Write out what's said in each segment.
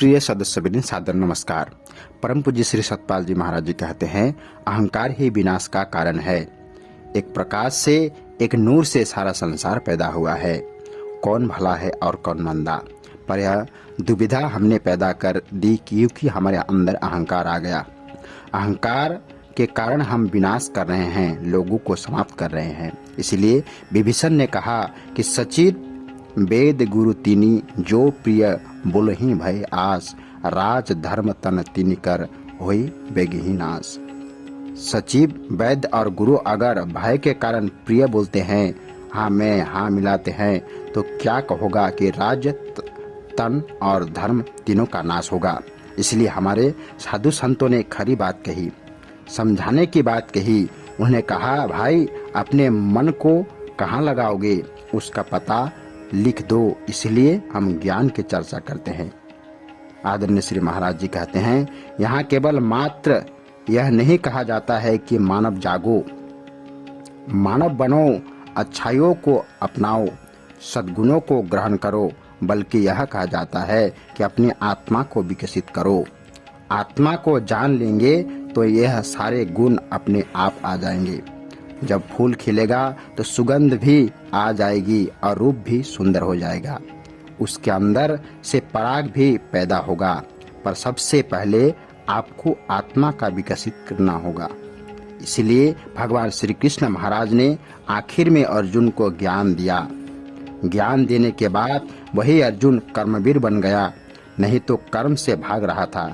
प्रिय सदस्यवृंद, सादर नमस्कार। परम पूज्य श्री सतपाल जी महाराज जी कहते हैं, अहंकार ही विनाश का कारण है। एक प्रकाश से, एक नूर से सारा संसार पैदा हुआ है। कौन भला है और कौन मंदा, पर यह दुविधा हमने पैदा कर दी क्योंकि हमारे अंदर अहंकार आ गया। अहंकार के कारण हम विनाश कर रहे हैं, लोगों को समाप्त कर रहे हैं। इसलिए विभीषण ने कहा कि सचित वेद गुरु तिनी, जो प्रिय बोलहि भय आस, राज धर्म तन तिनि कर होई बेगहि नाश। सचिव, वैद्य और गुरु अगर भय के कारण प्रिय बोलते हैं, हाँ मैं हाँ मिलाते हैं, तो क्या कहोगा कि राज्य, तन और धर्म तीनों का नाश होगा। इसलिए हमारे साधु संतों ने खरी बात कही, समझाने की बात कही। उन्होंने कहा, भाई अपने मन को कहाँ लगाओगे, उसका पता लिख दो। इसलिए हम ज्ञान की चर्चा करते हैं। आदरणीय श्री महाराज जी कहते हैं, यहाँ केवल मात्र यह नहीं कहा जाता है कि मानव जागो, मानव बनो, अच्छाइयों को अपनाओ, सद्गुणों को ग्रहण करो, बल्कि यह कहा जाता है कि अपनी आत्मा को विकसित करो। आत्मा को जान लेंगे तो यह सारे गुण अपने आप आ जाएंगे। जब फूल खिलेगा तो सुगंध भी आ जाएगी और रूप भी सुंदर हो जाएगा। उसके अंदर से पराग भी पैदा होगा, पर सबसे पहले आपको आत्मा का विकसित करना होगा। इसलिए भगवान श्री कृष्ण महाराज ने आखिर में अर्जुन को ज्ञान दिया। ज्ञान देने के बाद वही अर्जुन कर्मवीर बन गया, नहीं तो कर्म से भाग रहा था।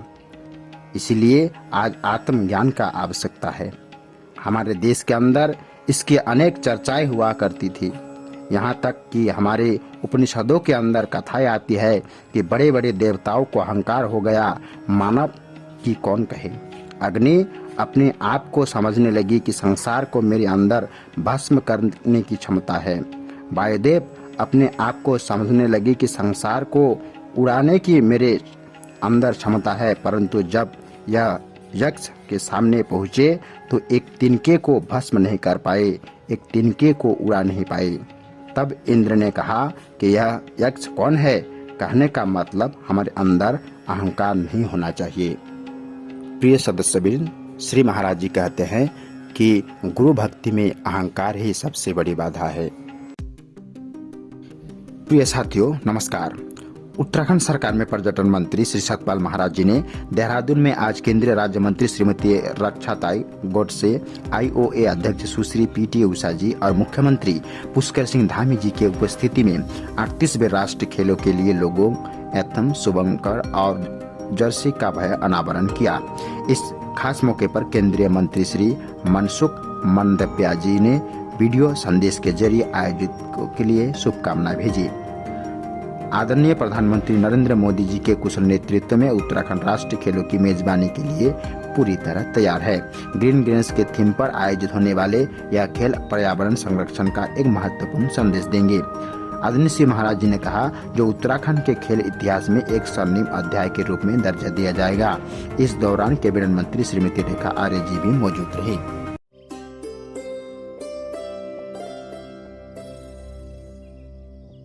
इसलिए आज आत्मज्ञान का आवश्यकता है। हमारे देश के अंदर इसकी अनेक चर्चाएं हुआ करती थी, यहाँ तक कि हमारे उपनिषदों के अंदर कथाएं आती है कि बड़े बड़े देवताओं को अहंकार हो गया, मानव की कौन कहे। अग्नि अपने आप को समझने लगी कि संसार को मेरे अंदर भस्म करने की क्षमता है। वायुदेव अपने आप को समझने लगी कि संसार को उड़ाने की मेरे अंदर क्षमता है, परंतु जब यह यक्ष के सामने पहुँचे तो एक तिनके को भस्म नहीं कर पाए, एक तिनके को उड़ा नहीं पाए। तब इंद्र ने कहा कि यह यक्ष कौन है। कहने का मतलब हमारे अंदर अहंकार नहीं होना चाहिए। प्रिय सदस्यवृंद, श्री महाराज जी कहते हैं कि गुरु भक्ति में अहंकार ही सबसे बड़ी बाधा है। प्रिय साथियों, नमस्कार। उत्तराखंड सरकार में पर्यटन मंत्री श्री सतपाल महाराज जी ने देहरादून में आज केंद्रीय राज्य मंत्री श्रीमती रक्षाताई गोडसे, IOA अध्यक्ष सुश्री PT उषा जी और मुख्यमंत्री पुष्कर सिंह धामी जी की उपस्थिति में 38वें राष्ट्रीय खेलों के लिए लोगों एथम शुभंकर और जर्सी का भय अनावरण किया। इस खास मौके पर केंद्रीय मंत्री श्री मनसुख मंडविया जी ने वीडियो संदेश के जरिए आयोजित के लिए शुभकामनाएं भेजी। आदरणीय प्रधानमंत्री नरेंद्र मोदी जी के कुशल नेतृत्व में उत्तराखंड राष्ट्रीय खेलों की मेजबानी के लिए पूरी तरह तैयार है। ग्रीन गेम्स के थीम पर आयोजित होने वाले यह खेल पर्यावरण संरक्षण का एक महत्वपूर्ण संदेश देंगे। आदरणीय श्री महाराज जी ने कहा, जो उत्तराखंड के खेल इतिहास में एक स्वर्णिम अध्याय के रूप में दर्जा दिया जाएगा। इस दौरान कैबिनेट मंत्री श्रीमती रेखा आर्य जी भी मौजूद रही।